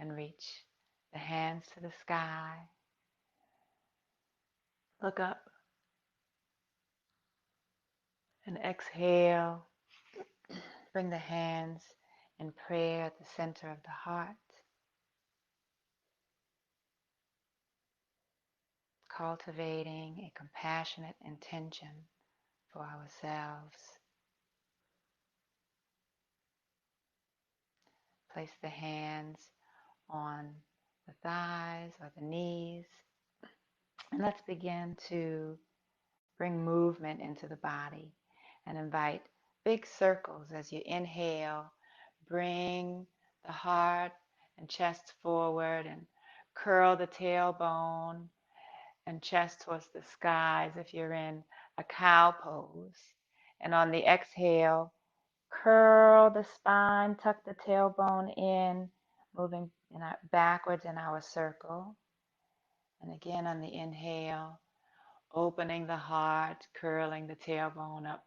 and reach the hands to the sky. Look up and exhale. Bring the hands in prayer at the center of the heart, cultivating a compassionate intention for ourselves. Place the hands on the thighs or the knees, and let's begin to bring movement into the body and invite big circles as you inhale. Bring the heart and chest forward and curl the tailbone and chest towards the skies if you're in a cow pose. And on the exhale, curl the spine, tuck the tailbone in, moving backwards in our circle. And again on the inhale, opening the heart, curling the tailbone up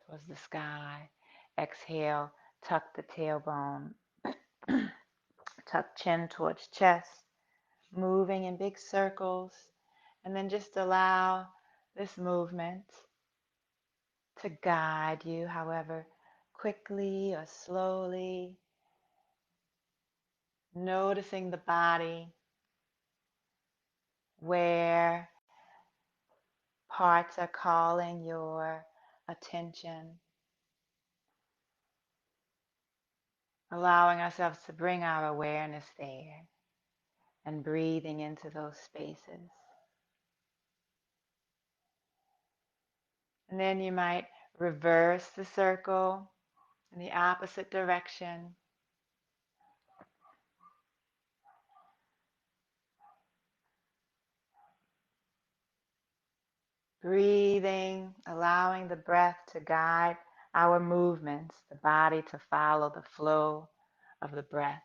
towards the sky. Exhale, tuck the tailbone, tuck chin towards chest, moving in big circles. And then just allow this movement to guide you, however quickly or slowly, noticing the body, where parts are calling your attention, allowing ourselves to bring our awareness there and breathing into those spaces. And then you might reverse the circle in the opposite direction. Breathing, allowing the breath to guide our movements, the body to follow the flow of the breath.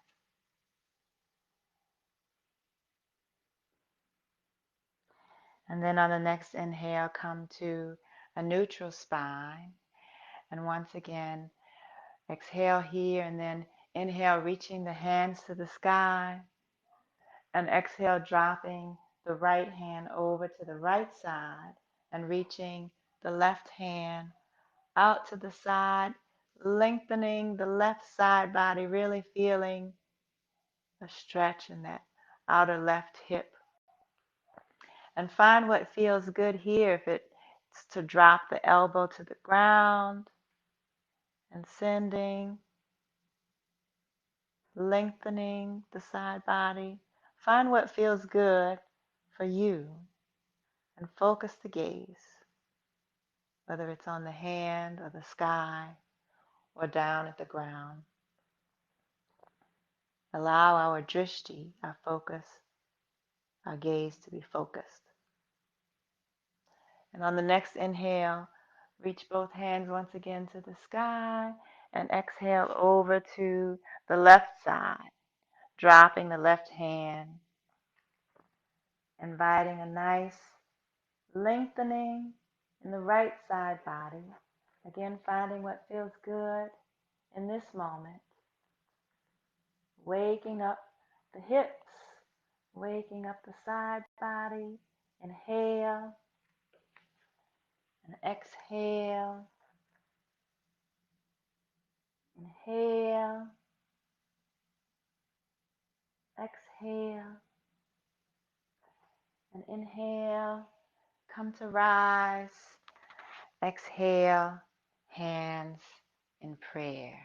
And then on the next inhale, come to a neutral spine. And once again, exhale here and then inhale, reaching the hands to the sky. And exhale, dropping the right hand over to the right side and reaching the left hand out to the side, lengthening the left side body, really feeling a stretch in that outer left hip. And find what feels good here, if it's to drop the elbow to the ground and sending, lengthening the side body. Find what feels good for you and focus the gaze, whether it's on the hand or the sky or down at the ground. Allow our drishti, our focus, our gaze to be focused. And on the next inhale, reach both hands once again to the sky and exhale over to the left side, dropping the left hand, inviting a nice lengthening in the right side body. Again, finding what feels good in this moment. Waking up the hips, waking up the side body. Inhale and exhale. Inhale, exhale, and inhale. Come to rise. Exhale, hands in prayer.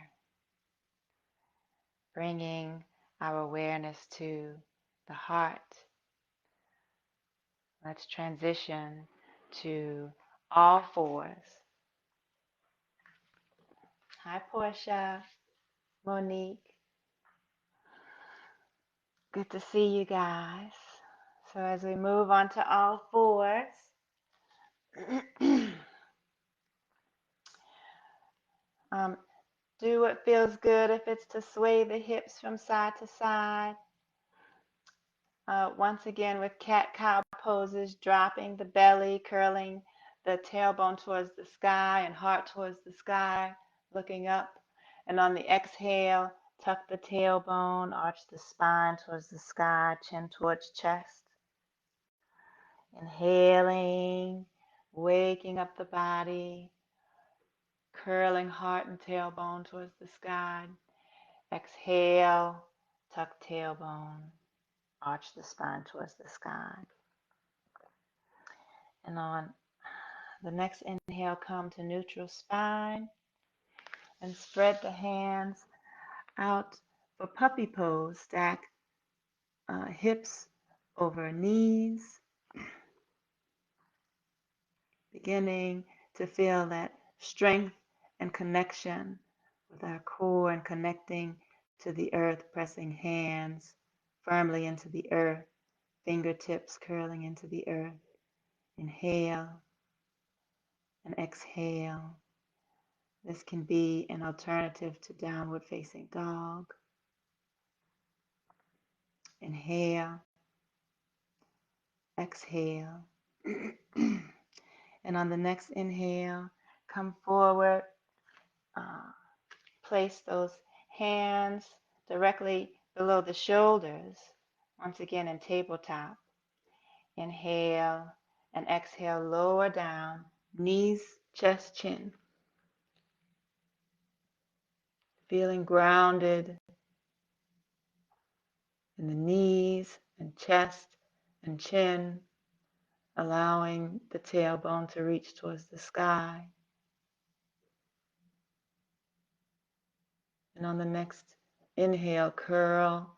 Bringing our awareness to the heart. Let's transition to all fours. Hi, Portia, Monique. Good to see you guys. So as we move on to all fours, do what feels good. If it's to sway the hips from side to side. Once again with cat-cow poses, dropping the belly, curling the tailbone towards the sky and heart towards the sky, looking up. And on the exhale, Tuck the tailbone, arch the spine towards the sky, chin towards chest. Inhaling, waking up the body, curling heart and tailbone towards the sky. Exhale, tuck tailbone, arch the spine towards the sky. And on the next inhale, come to neutral spine and spread the hands out for puppy pose. Stack hips over knees, beginning to feel that strength and connection with our core and connecting to the earth, pressing hands firmly into the earth, fingertips curling into the earth. Inhale and exhale. This can be an alternative to downward facing dog. Inhale, exhale. And on the next inhale, come forward. Place those hands directly below the shoulders. Once again in tabletop. Inhale and exhale, lower down, knees, chest, chin. Feeling grounded in the knees and chest and chin, allowing the tailbone to reach towards the sky. And on the next inhale, curl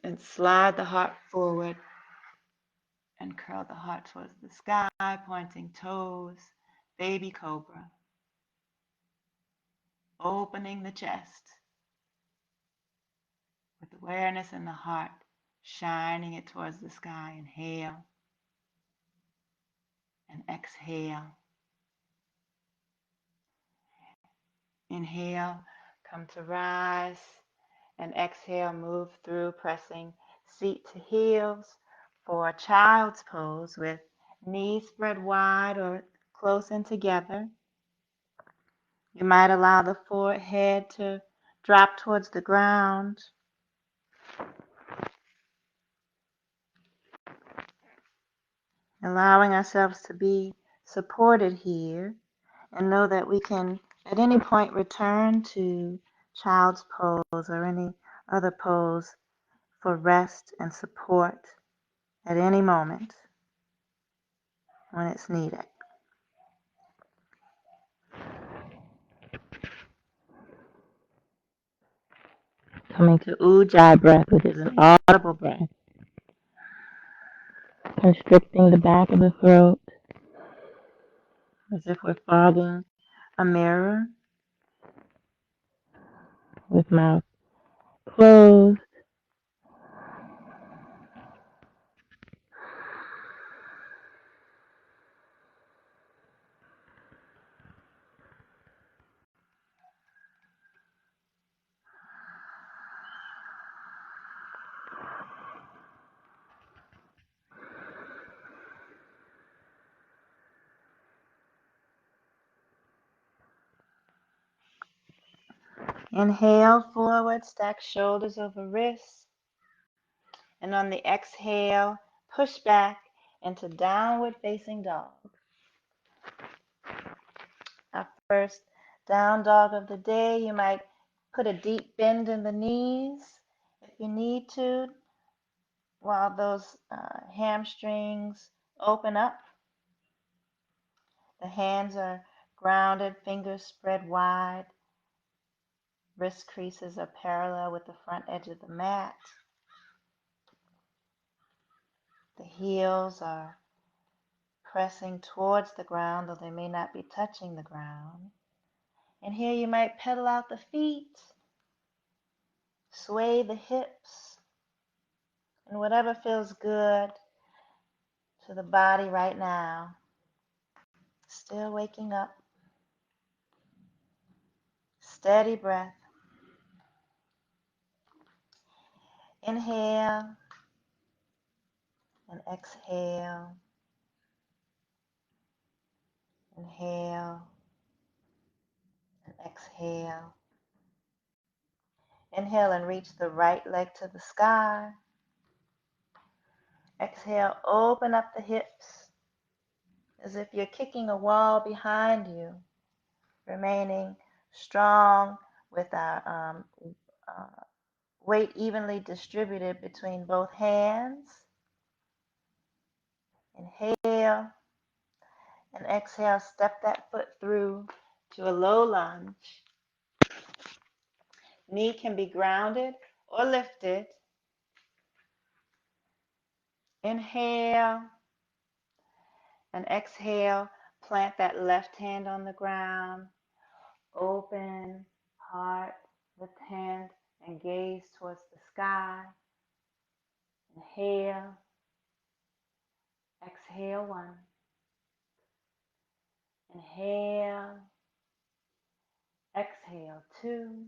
and slide the heart forward and curl the heart towards the sky, pointing toes, baby cobra. Opening the chest with awareness in the heart, shining it towards the sky. Inhale and exhale. Inhale, come to rise, and exhale, move through, pressing seat to heels for child's pose with knees spread wide or close in together. You might allow the forehead to drop towards the ground. Allowing ourselves to be supported here, and know that we can at any point return to child's pose or any other pose for rest and support at any moment when it's needed. Coming to Ujjayi breath, which is an audible breath, constricting the back of the throat as if we're fogging a mirror with mouth closed. Inhale forward, stack shoulders over wrists. And on the exhale, push back into downward facing dog. Our first down dog of the day. You might put a deep bend in the knees if you need to, while those hamstrings open up. The hands are grounded, fingers spread wide. Wrist creases are parallel with the front edge of the mat. The heels are pressing towards the ground, though they may not be touching the ground. And here you might pedal out the feet, sway the hips, and whatever feels good to the body right now. Still waking up. Steady breath. Inhale and exhale. Inhale and exhale. Inhale and reach the right leg to the sky. Exhale, open up the hips as if you're kicking a wall behind you, remaining strong with our weight evenly distributed between both hands. Inhale and exhale, step that foot through to a low lunge. Knee can be grounded or lifted. Inhale and exhale, plant that left hand on the ground. Open heart, lift hand and gaze towards the sky. Inhale, exhale one. Inhale, exhale two.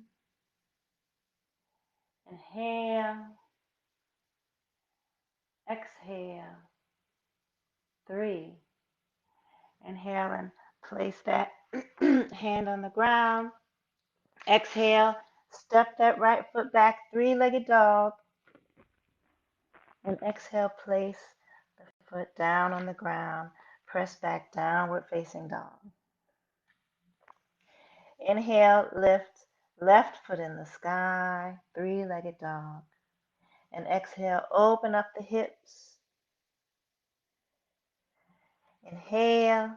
Inhale, exhale three. Inhale and place that hand on the ground. Exhale, step that right foot back, three-legged dog. And exhale, place the foot down on the ground. Press back, downward facing dog. Inhale, lift left foot in the sky, three-legged dog. And exhale, open up the hips. Inhale,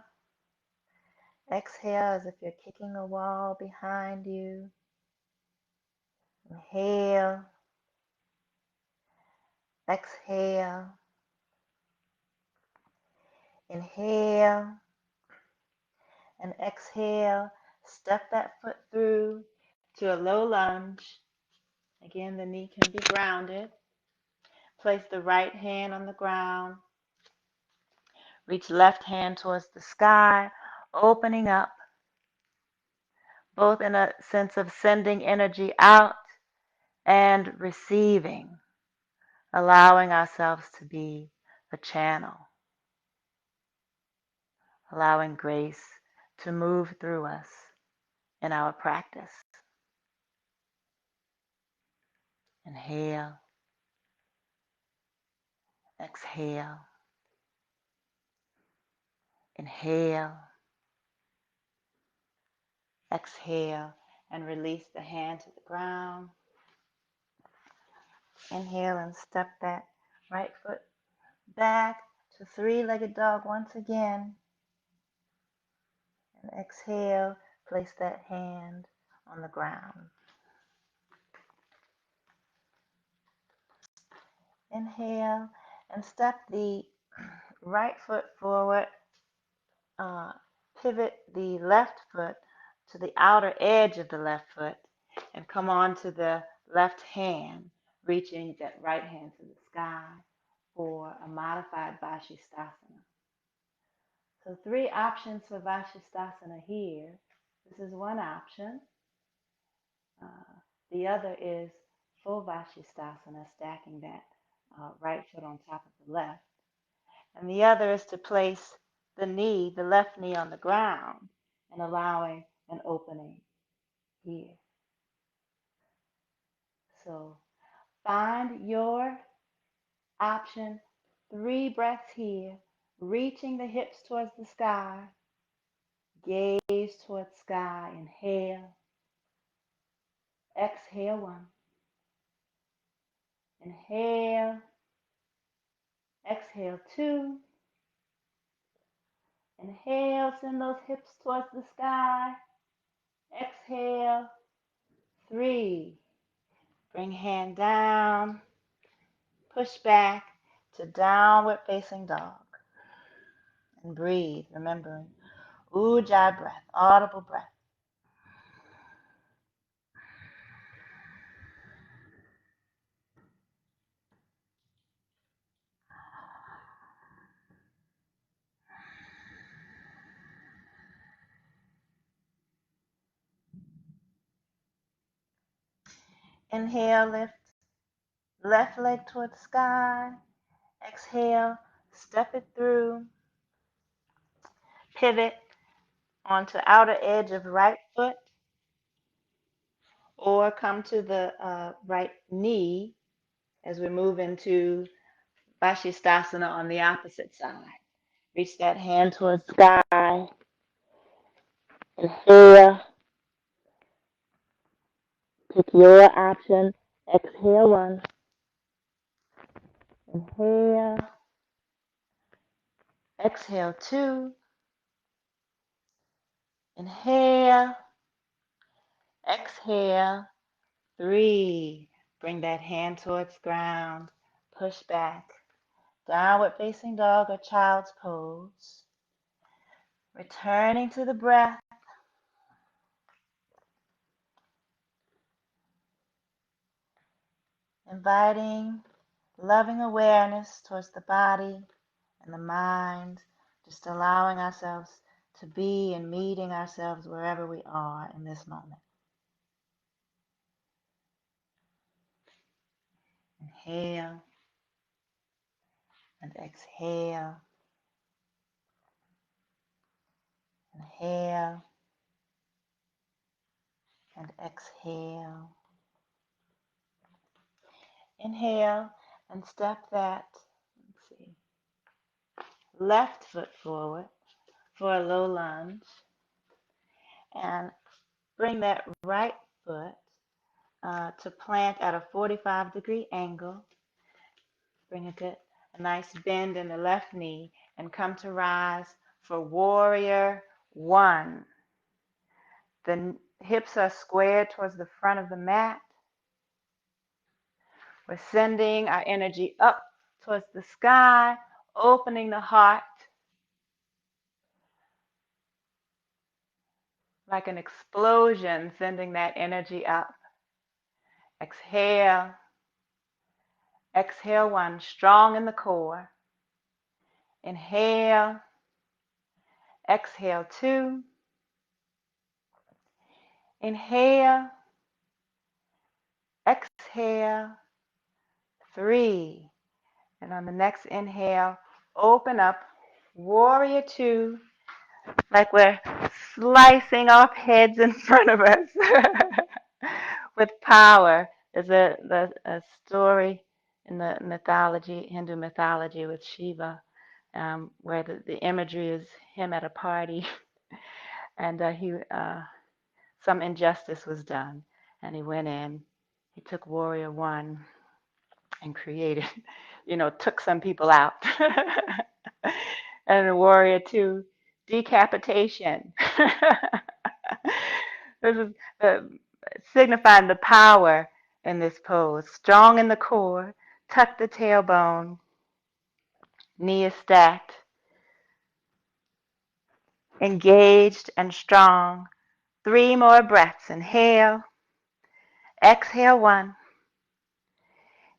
exhale as if you're kicking a wall behind you. Inhale, exhale, inhale, and exhale. Step that foot through to a low lunge. Again, the knee can be grounded. Place the right hand on the ground. Reach left hand towards the sky, opening up, both in a sense of sending energy out and receiving, allowing ourselves to be a channel, allowing grace to move through us in our practice. Inhale, exhale, inhale, exhale, and release the hand to the ground. Inhale and step that right foot back to three-legged dog once again. And exhale, place that hand on the ground. Inhale and step the right foot forward. Pivot the left foot to the outer edge of the left foot and come on to the left hand, reaching that right hand to the sky for a modified Vashistasana. So 3 options for Vashistasana here. This is one option. The other is full Vashistasana, stacking that right foot on top of the left. And the other is to place the knee, the left knee on the ground and allowing an opening here. So find your option. 3 breaths here, reaching the hips towards the sky. Gaze towards sky. Inhale. Exhale 1. Inhale. Exhale 2. Inhale, send those hips towards the sky. Exhale 3. Bring hand down. Push back to downward facing dog. And breathe, remembering Ujjayi breath, audible breath. Inhale, lift left leg toward the sky. Exhale, step it through. Pivot onto outer edge of right foot. or come to the right knee as we move into Vashistasana on the opposite side. Reach that hand towards the sky. Inhale. Pick your option. Exhale one. Inhale. Exhale two. Inhale. Exhale three. Bring that hand towards ground. Push back. Downward facing dog or child's pose. Returning to the breath. Inviting loving awareness towards the body and the mind. Just allowing ourselves to be and meeting ourselves wherever we are in this moment. Inhale and exhale. Inhale and exhale. Inhale and step that, left foot forward for a low lunge. And bring that right foot to plant at a 45-degree angle. Bring it to a nice bend in the left knee and come to rise for warrior one. The hips are squared towards the front of the mat. We're sending our energy up towards the sky, opening the heart like an explosion, sending that energy up. Exhale. Exhale one, strong in the core. Inhale. Exhale two. Inhale. Exhale three. And on the next inhale, open up, warrior two, like we're slicing off heads in front of us with power. There's a story in the mythology, Hindu mythology, with Shiva, where the imagery is him at a party, and some injustice was done, and he went in. He took warrior one and created, took some people out. And warrior two, decapitation. This is signifying the power in this pose. Strong in the core, tuck the tailbone, knee is stacked, engaged and strong. 3 more breaths. Inhale, exhale one.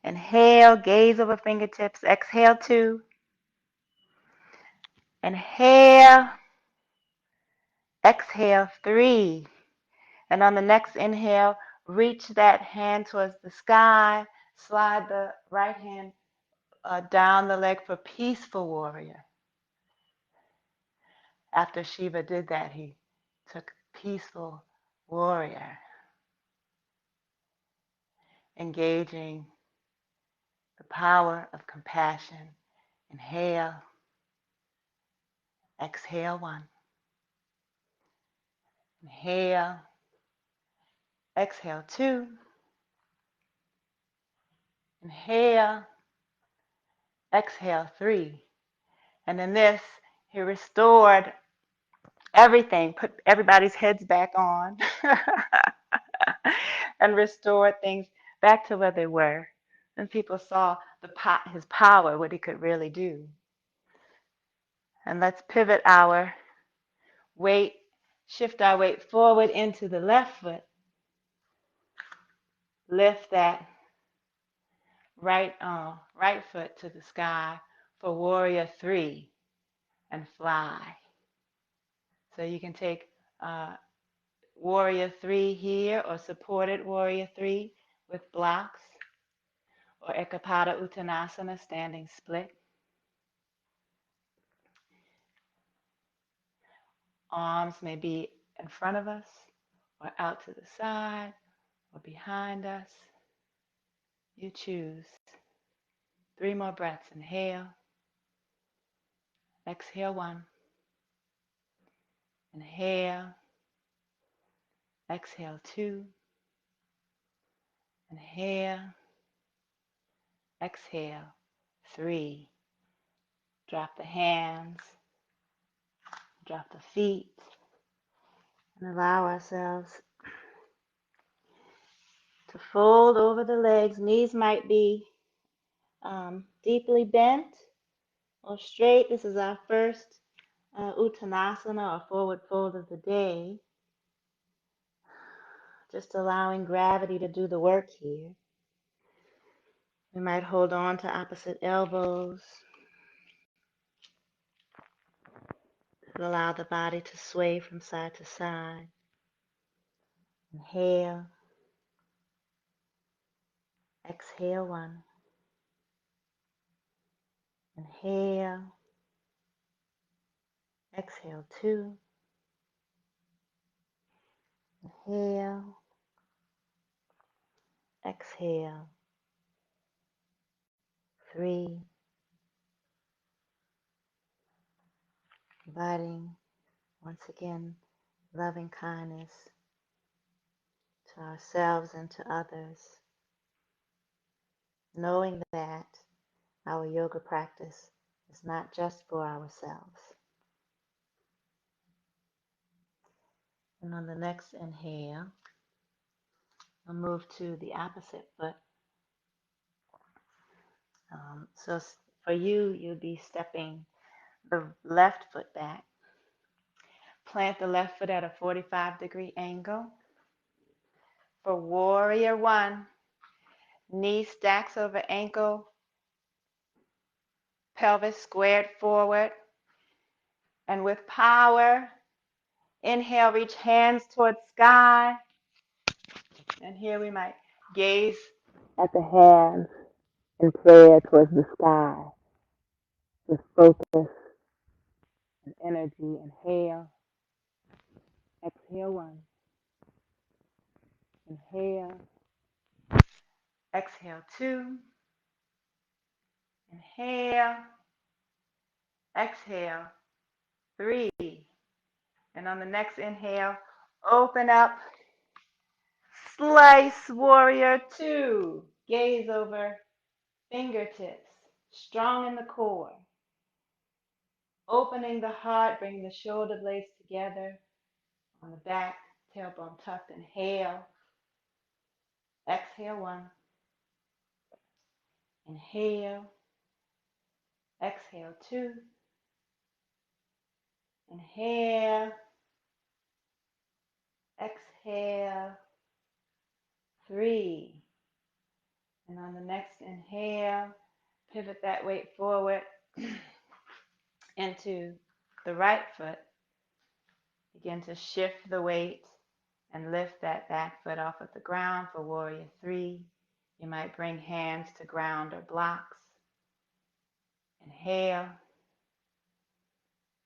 Inhale, gaze over fingertips. Exhale two. Inhale, exhale three. And on the next inhale, reach that hand towards the sky. Slide the right hand down the leg for peaceful warrior. After Shiva did that, he took peaceful warrior, engaging the power of compassion. Inhale, exhale one. Inhale, exhale two. Inhale, exhale three. And in this, he restored everything, put everybody's heads back on, and restored things back to where they were. And people saw his power, what he could really do. And let's pivot our weight, shift our weight forward into the left foot. Lift that right foot to the sky for warrior three and fly. So you can take warrior three here or supported warrior three with blocks, or Ekapada Uttanasana, standing split. Arms may be in front of us or out to the side or behind us. You choose. 3 more breaths. Inhale. Exhale 1. Inhale. Exhale 2. Inhale. Exhale 3. Drop the hands. Drop the feet. And allow ourselves to fold over the legs. Knees might be deeply bent or straight. This is our first Uttanasana, or forward fold of the day. Just allowing gravity to do the work here. We might hold on to opposite elbows and allow the body to sway from side to side. Inhale. Exhale 1. Inhale. Exhale 2. Inhale. Exhale 3. Inviting once again loving kindness to ourselves and to others, knowing that our yoga practice is not just for ourselves. And on the next inhale, we'll move to the opposite foot. So for you, you'll be stepping the left foot back. Plant the left foot at a 45-degree angle. For warrior 1, knee stacks over ankle, pelvis squared forward. And with power, inhale, reach hands towards sky. And here we might gaze at the hands in prayer towards the sky with focus and energy. Inhale. Exhale 1. Inhale. Exhale 2. Inhale. Exhale 3. And on the next inhale, open up. Slice warrior 2. Gaze over fingertips. Strong in the core. Opening the heart, bringing the shoulder blades together on the back, tailbone tucked. Inhale. Exhale 1. Inhale. Exhale 2. Inhale. Exhale 3. And on the next inhale, pivot that weight forward into the right foot. Begin to shift the weight and lift that back foot off of the ground for warrior 3. You might bring hands to ground or blocks. Inhale.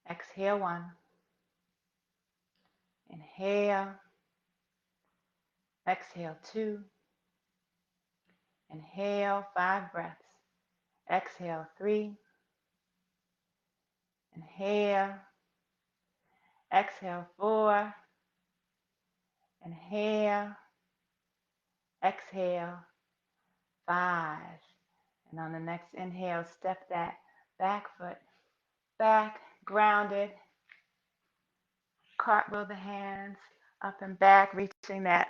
Exhale 1. Inhale. Exhale 2. Inhale, 5 breaths. Exhale 3. Inhale. Exhale 4. Inhale. Exhale 5. And on the next inhale, step that back foot back, grounded. Cartwheel the hands up and back, reaching that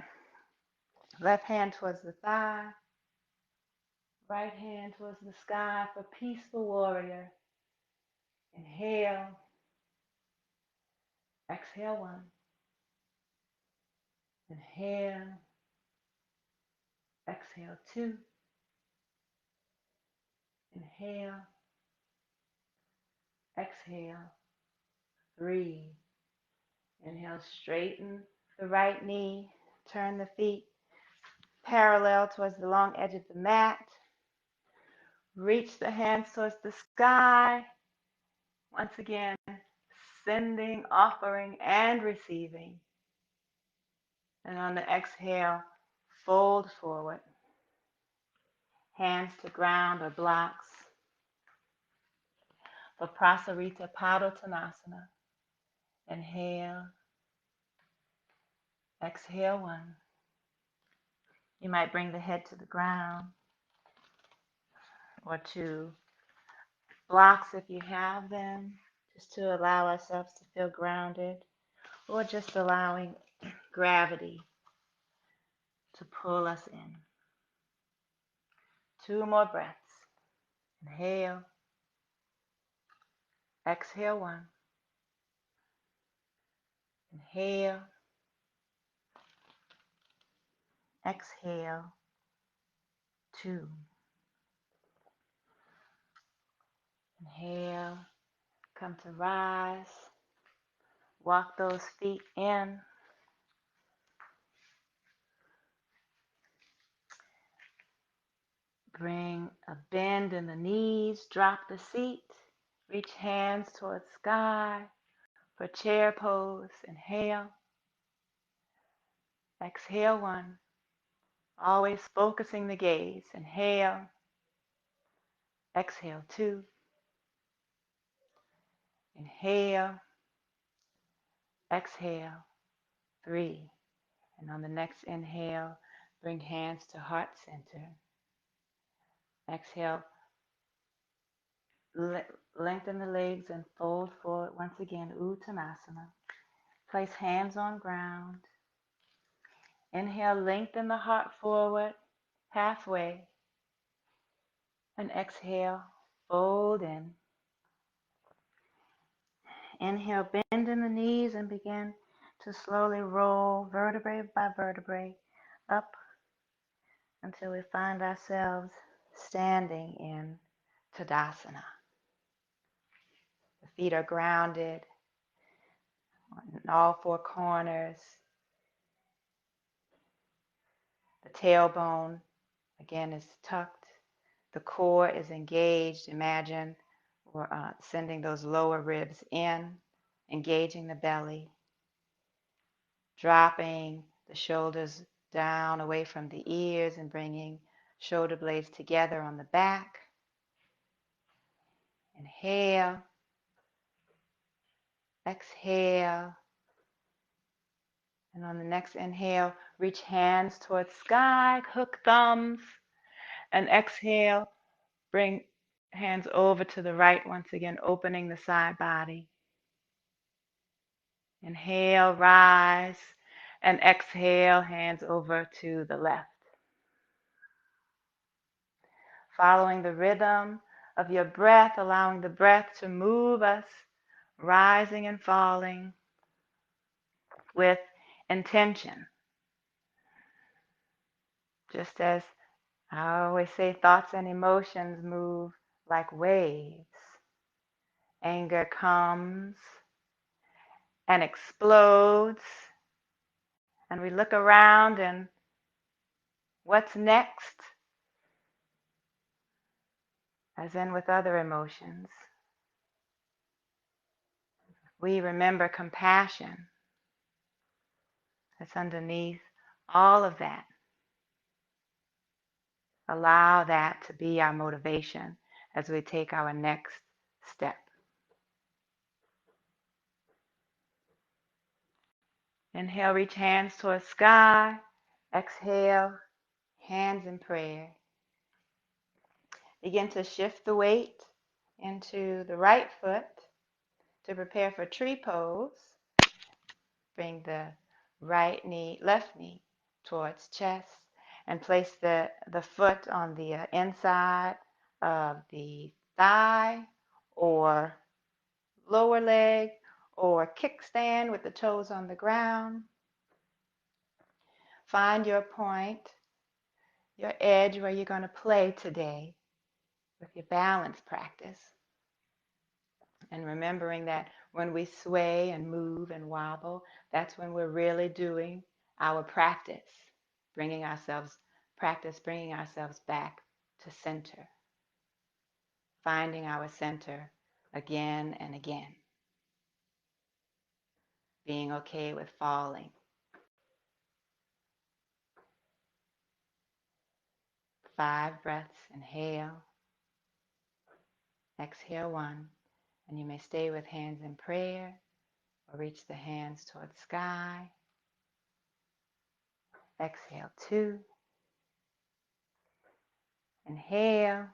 left hand towards the thigh, right hand towards the sky for peaceful warrior. Inhale. Exhale 1. Inhale. Exhale 2. Inhale. Exhale 3. Inhale, straighten the right knee. Turn the feet parallel towards the long edge of the mat. Reach the hands towards the sky. Once again, sending, offering, and receiving. And on the exhale, fold forward. Hands to ground or blocks. For Prasarita Padottanasana. Inhale. Exhale 1. You might bring the head to the ground or to blocks if you have them, just to allow ourselves to feel grounded, or just allowing gravity to pull us in. 2 more breaths. Inhale. Exhale 1. Inhale. Exhale 2. Inhale. Come to rise. Walk those feet in. Bring a bend in the knees. Drop the seat. Reach hands towards sky for chair pose. Inhale. Exhale 1. Always focusing the gaze. Inhale. Exhale 2. Inhale. Exhale 3. And on the next inhale, bring hands to heart center. Exhale. Lengthen the legs and fold forward. Once again, Uttanasana. Place hands on ground. Inhale, lengthen the heart forward, halfway. And exhale, fold in. Inhale, bend in the knees and begin to slowly roll vertebrae by vertebrae up until we find ourselves standing in Tadasana. The feet are grounded in all 4 corners. The tailbone, again, is tucked. The core is engaged. Imagine we're sending those lower ribs in, engaging the belly, dropping the shoulders down away from the ears and bringing shoulder blades together on the back. Inhale. Exhale. And on the next inhale, reach hands towards sky, hook thumbs, and exhale, bring hands over to the right, once again, opening the side body. Inhale, rise, and exhale, hands over to the left. Following the rhythm of your breath, allowing the breath to move us, rising and falling with intention. Just as I always say, thoughts and emotions move like waves. Anger comes and explodes, and we look around and what's next? As in with other emotions, we remember compassion that's underneath all of that. Allow that to be our motivation as we take our next step. Inhale, reach hands towards sky. Exhale, hands in prayer. Begin to shift the weight into the right foot to prepare for tree pose. Bring the left knee towards chest and place the foot on the inside of the thigh or lower leg or kickstand with the toes on the ground. Find your point, your edge where you're going to play today with your balance practice. And remembering that when we sway and move and wobble, that's when we're really doing our practice, bringing ourselves back to center, finding our center again and again, being okay with falling. 5 breaths. Inhale, exhale 1. And you may stay with hands in prayer or reach the hands towards sky. Exhale 2. Inhale,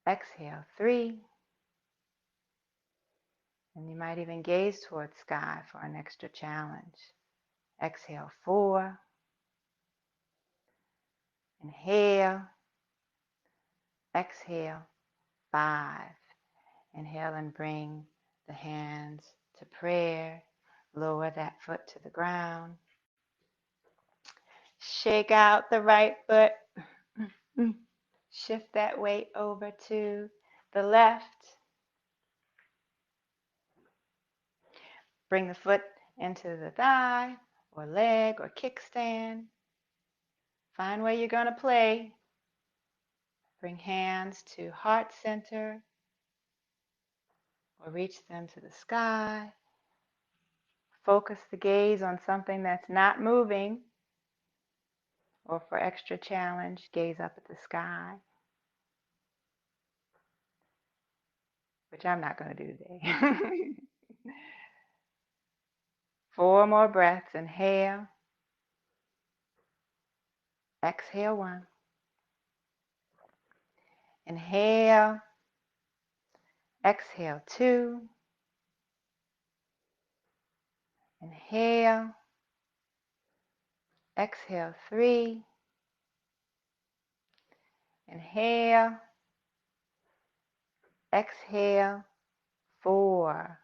exhale 3. And you might even gaze towards sky for an extra challenge. Exhale 4. Inhale, exhale 5. Inhale and bring the hands to prayer. Lower that foot to the ground. Shake out the right foot. Shift that weight over to the left. Bring the foot into the thigh or leg or kickstand. Find where you're going to play. Bring hands to heart center or reach them to the sky. Focus the gaze on something that's not moving, or for extra challenge, gaze up at the sky, which I'm not going to do today. 4 more breaths. Inhale, exhale 1. Inhale, exhale 2. Inhale, exhale 3. Inhale, exhale 4.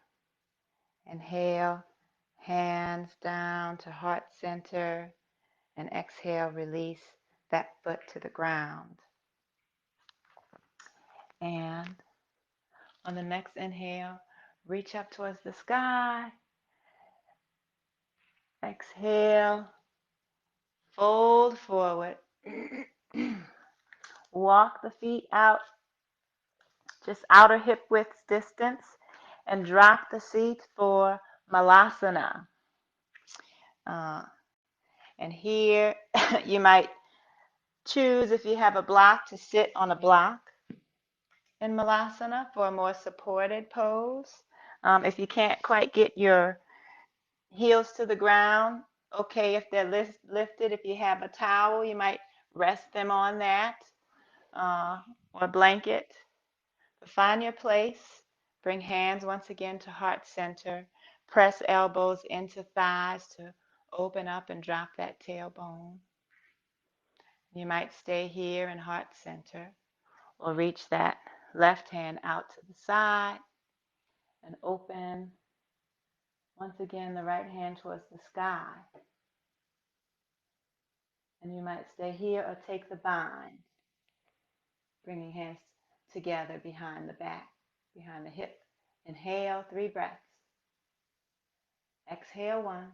Inhale, hands down to heart center, and exhale, release that foot to the ground. And on the next inhale, reach up towards the sky. Exhale, fold forward. Walk the feet out, just outer hip width distance, and drop the seat for Malasana. And here you might choose, if you have a block, to sit on a block in Malasana for a more supported pose. If you can't quite get your heels to the ground, okay, if they're lifted, if you have a towel, you might rest them on that, or a blanket. But find your place. Bring hands once again to heart center. Press elbows into thighs to open up and drop that tailbone. You might stay here in heart center, or reach that left hand out to the side and open once again the right hand towards the sky. And you might stay here or take the bind, bringing hands together behind the back, behind the hip. Inhale, 3 breaths. Exhale, 1.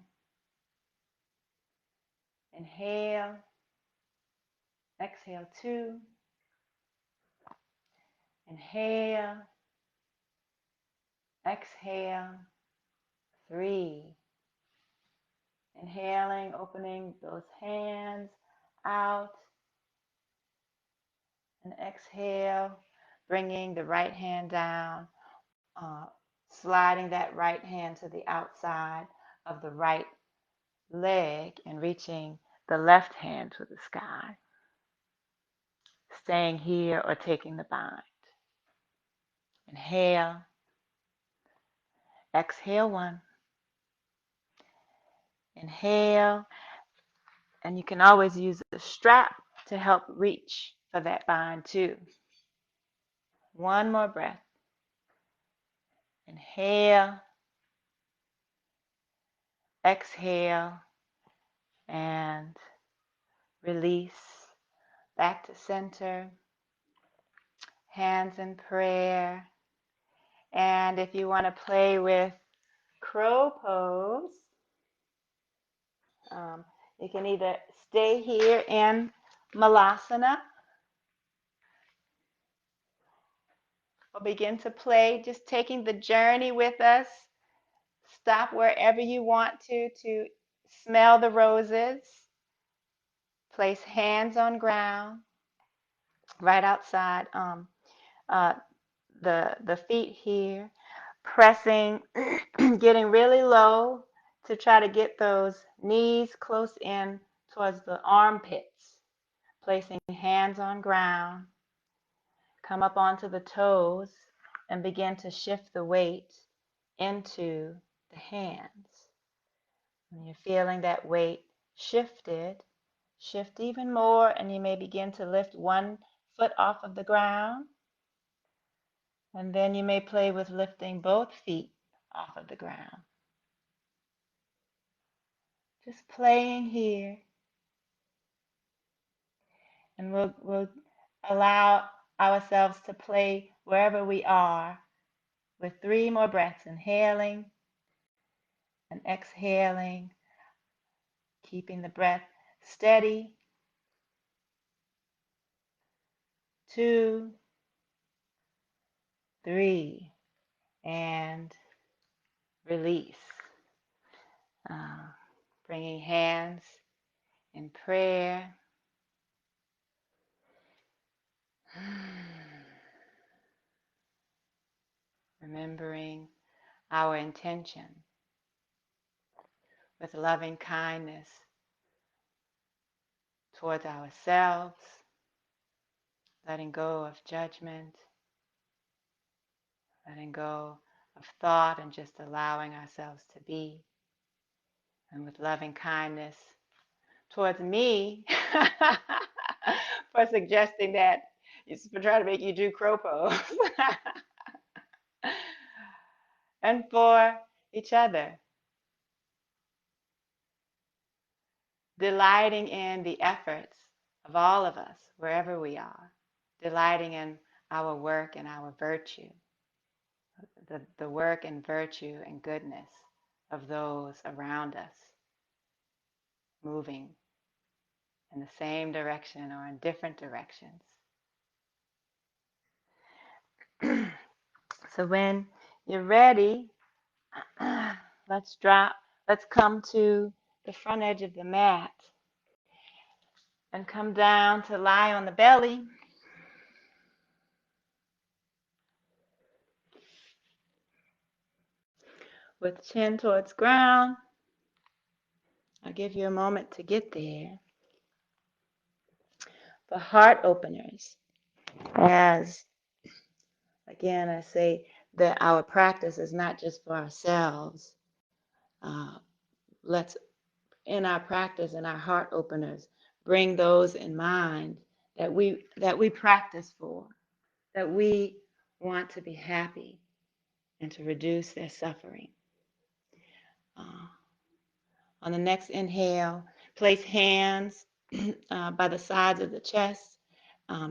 Inhale, exhale 2. Inhale, exhale 3. Inhaling, opening those hands out. And exhale, bringing the right hand down, sliding that right hand to the outside of the right leg and reaching the left hand to the sky. Staying here or taking the bind. Inhale, exhale 1. Inhale, and you can always use a strap to help reach for that bind too. 1 more breath. Inhale, exhale, and release back to center. Hands in prayer. And if you want to play with crow pose, you can either stay here in Malasana or begin to play, just taking the journey with us. Stop wherever you want to smell the roses, Place hands on ground, right outside uh, the feet here. Pressing, getting really low to try to get those knees close in towards the armpits. Placing hands on ground. Come up onto the toes and begin to shift the weight into the hands. When you're feeling that weight shifted, shift even more, and you may begin to lift one foot off of the ground, and then you may play with lifting both feet off of the ground. Just playing here, and we'll allow ourselves to play wherever we are with 3 more breaths, inhaling and exhaling, keeping the breath steady. 2, 3, and release. Bringing hands in prayer. Remembering our intention with loving kindness towards ourselves, letting go of judgment, letting go of thought, and just allowing ourselves to be. And with loving kindness towards me for suggesting that for trying to make you do crow pose. And for each other, delighting in the efforts of all of us, wherever we are, delighting in our work and our virtue, the work and virtue and goodness of those around us, moving in the same direction or in different directions. So when you're ready, let's come to the front edge of the mat and come down to lie on the belly. With chin towards ground. I'll give you a moment to get there. For heart openers, as again I say that our practice is not just for ourselves. Let's, in our practice and our heart openers, bring those in mind that we practice for, that we want to be happy and to reduce their suffering. On the next inhale, place hands by the sides of the chest,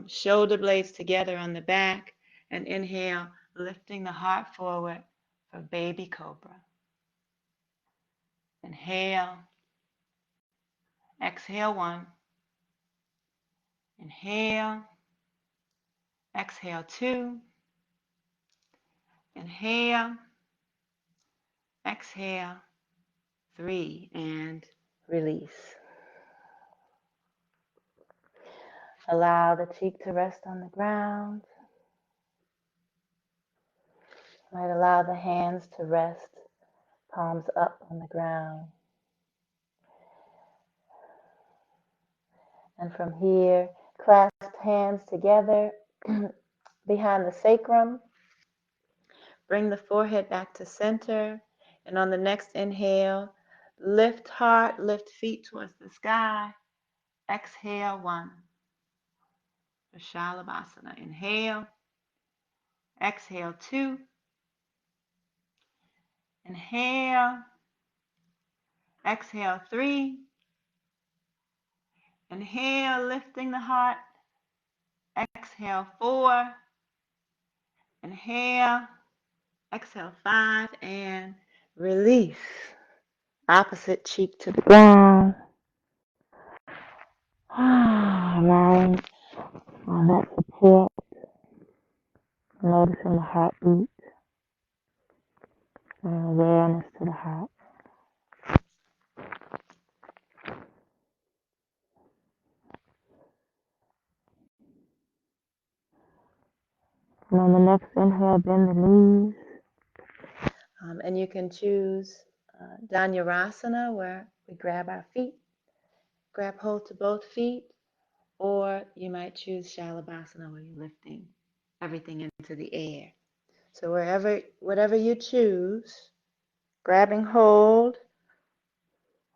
shoulder blades together on the back, and inhale, lifting the heart forward for baby cobra. Inhale, exhale 1, inhale, exhale 2, inhale, exhale 3, and release. Allow the cheek to rest on the ground. Might allow the hands to rest, palms up on the ground. And from here, clasp hands together behind the sacrum. Bring the forehead back to center. And on the next inhale, lift heart, lift feet towards the sky. Exhale 1. Vashistasana. Inhale. Exhale 2. Inhale. Exhale 3. Inhale, lifting the heart. Exhale 4. Inhale. Exhale 5, and release. Opposite cheek to the ground. Allowing all that support. Noticing the heartbeat and awareness to the heart. And on the next inhale, bend the knees. And you can choose Dhanurasana, where we grab our feet, grab hold to both feet, or you might choose Shalabhasana, where you're lifting everything into the air. So whatever you choose, grabbing hold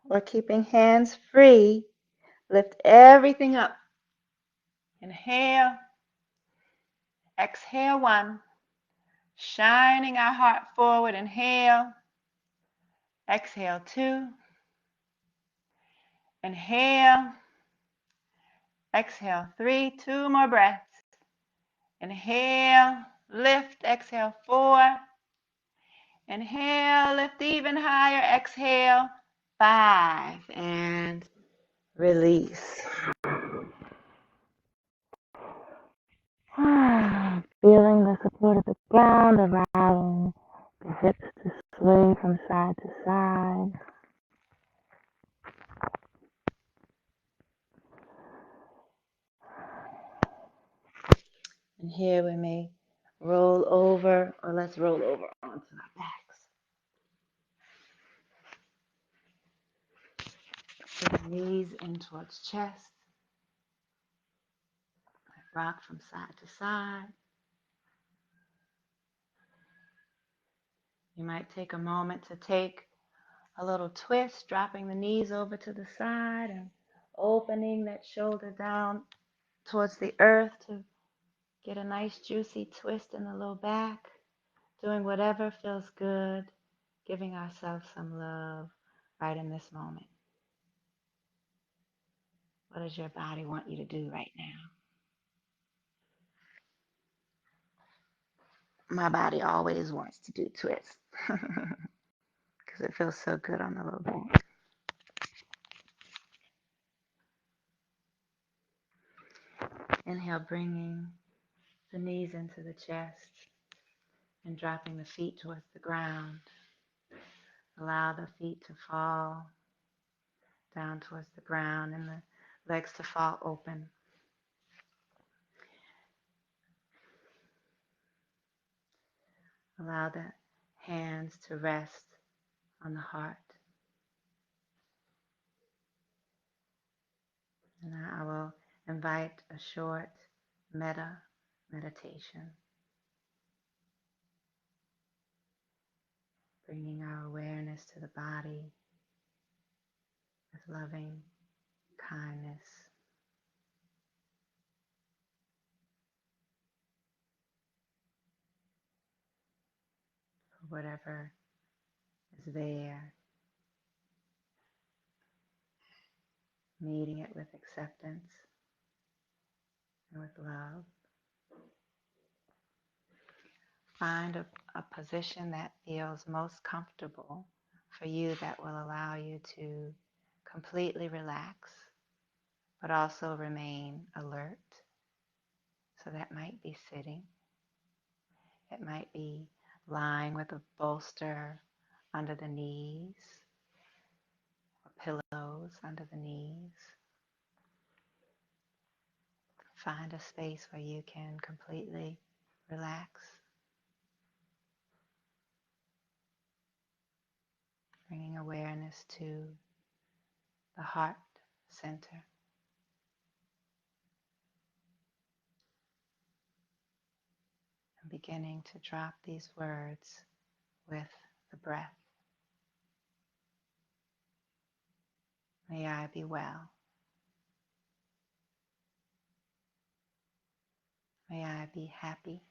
or keeping hands free, lift everything up. Inhale, exhale 1, shining our heart forward. Inhale, exhale 2, inhale, exhale 3, 2 more breaths. Inhale, lift, exhale 4, inhale, lift even higher, exhale 5, and release. Feeling the support of the ground, allowing the hips to swing from side to side. And here we may roll over, or let's roll over onto our backs. Put the knees in towards chest. Rock from side to side. You might take a moment to take a little twist, dropping the knees over to the side and opening that shoulder down towards the earth to get a nice juicy twist in the low back. Doing whatever feels good, giving ourselves some love right in this moment. What does your body want you to do right now? My body always wants to do twists because it feels so good on the low back. Inhale, bringing the knees into the chest and dropping the feet towards the ground. Allow the feet to fall down towards the ground and the legs to fall open. Allow the hands to rest on the heart. And I will invite a short meditation, bringing our awareness to the body with loving kindness. For whatever is there, meeting it with acceptance and with love. Find a position that feels most comfortable for you, that will allow you to completely relax, but also remain alert. So that might be sitting. It might be lying with a bolster under the knees, or pillows under the knees. Find a space where you can completely relax, bringing awareness to the heart center. And beginning to drop these words with the breath. May I be well. May I be happy.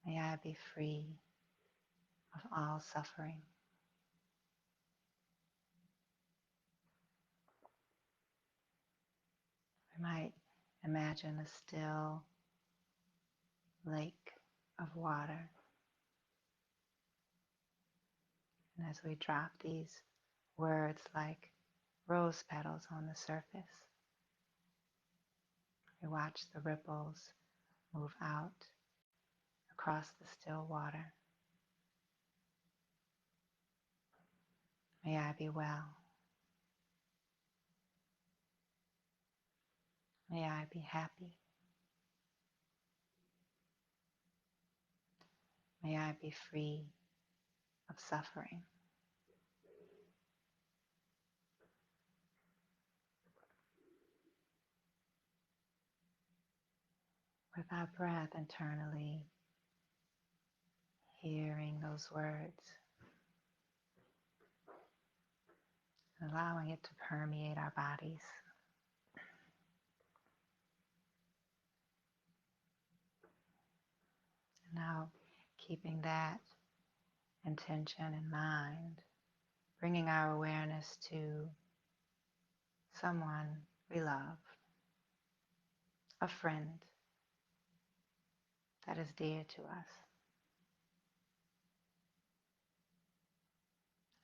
May I be free of all suffering. We might imagine a still lake of water. And as we drop these words like rose petals on the surface, we watch the ripples move out across the still water. May I be well. May I be happy. May I be free of suffering. With our breath internally, hearing those words, allowing it to permeate our bodies. Now, keeping that intention in mind, bringing our awareness to someone we love, a friend that is dear to us,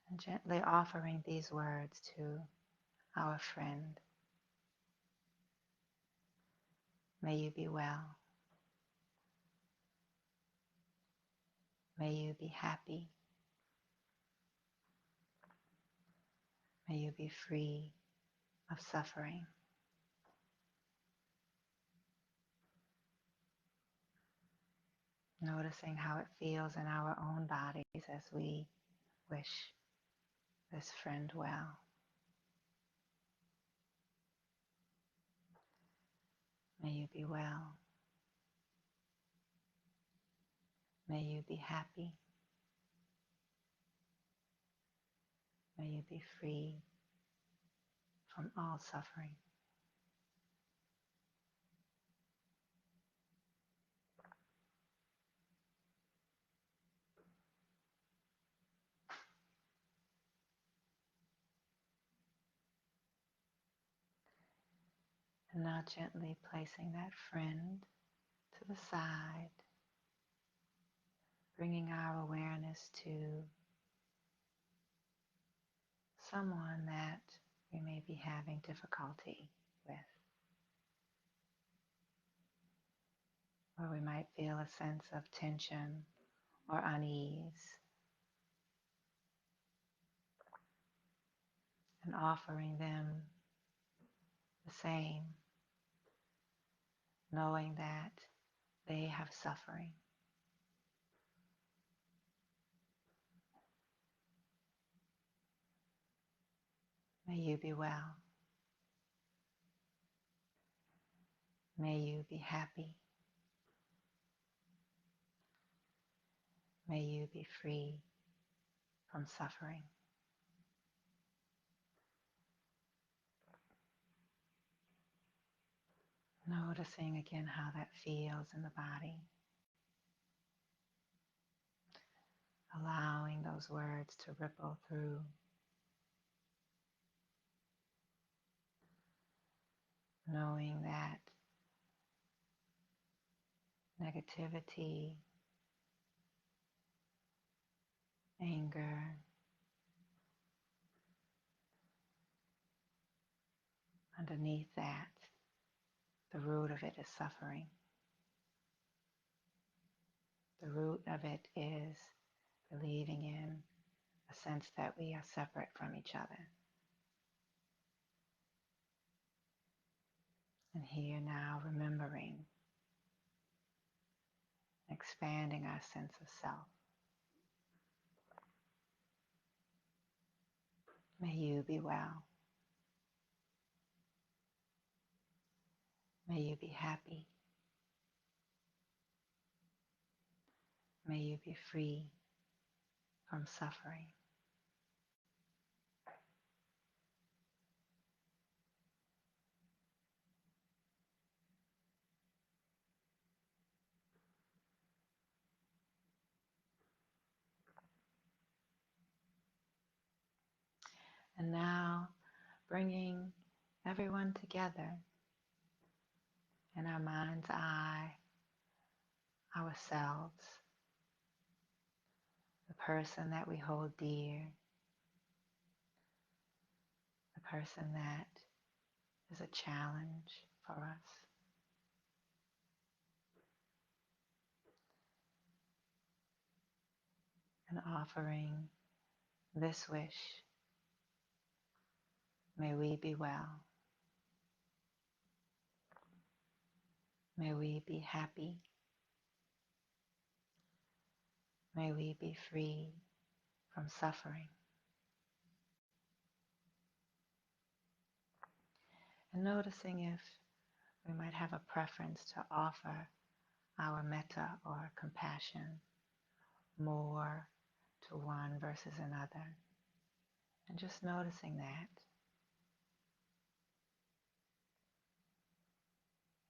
and gently offering these words to our friend. May you be well. May you be happy. May you be free of suffering. Noticing how it feels in our own bodies as we wish this friend well. May you be well. May you be happy. May you be free from all suffering. And now gently placing that friend to the side, bringing our awareness to someone that we may be having difficulty with, where we might feel a sense of tension or unease, and offering them the same, knowing that they have suffering. May you be well. May you be happy. May you be free from suffering. Noticing again how that feels in the body. Allowing those words to ripple through. Knowing that negativity, anger, underneath that, the root of it is suffering. The root of it is believing in a sense that we are separate from each other. And here now remembering, expanding our sense of self. May you be well. May you be happy. May you be free from suffering. And now bringing everyone together in our mind's eye, ourselves, the person that we hold dear, the person that is a challenge for us. And offering this wish, may we be well. May we be happy. May we be free from suffering. And noticing if we might have a preference to offer our metta or compassion more to one versus another. And just noticing that.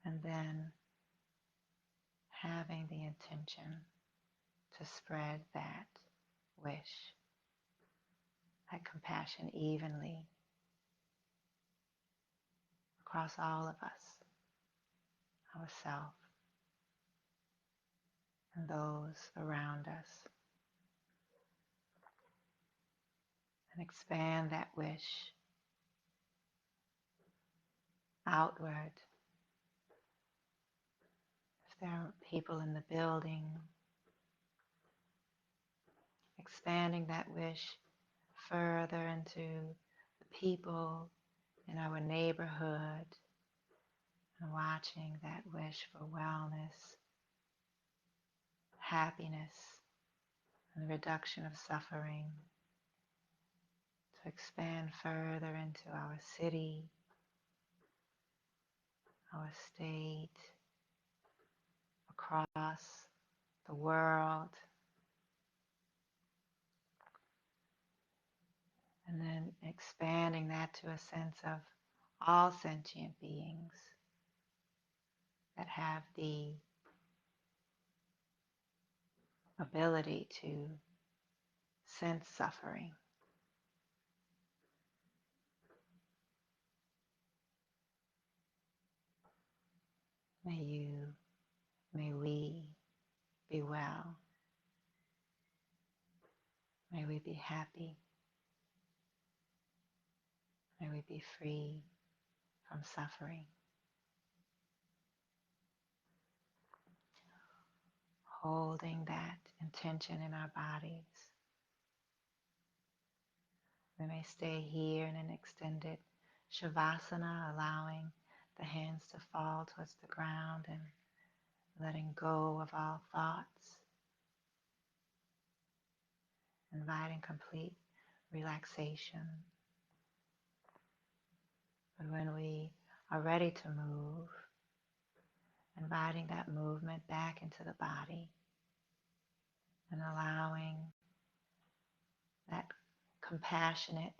And then having the intention to spread that wish, that compassion evenly across all of us, ourselves, and those around us. And expand that wish outward. If there are people in the building, expanding that wish further into the people in our neighborhood, and watching that wish for wellness, happiness, and the reduction of suffering to expand further into our city, our state, across the world, and then expanding that to a sense of all sentient beings that have the ability to sense suffering. May we be well. May we be happy. May we be free from suffering. Holding that intention in our bodies. We may stay here in an extended Shavasana, allowing the hands to fall towards the ground and letting go of all thoughts, inviting complete relaxation. But when we are ready to move, inviting that movement back into the body and allowing that compassionate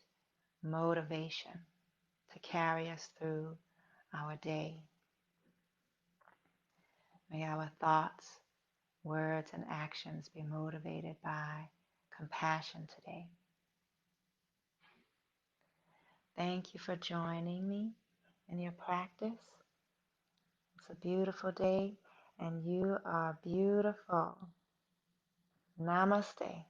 motivation to carry us through our day. May our thoughts, words, and actions be motivated by compassion today. Thank you for joining me in your practice. It's a beautiful day, and you are beautiful. Namaste.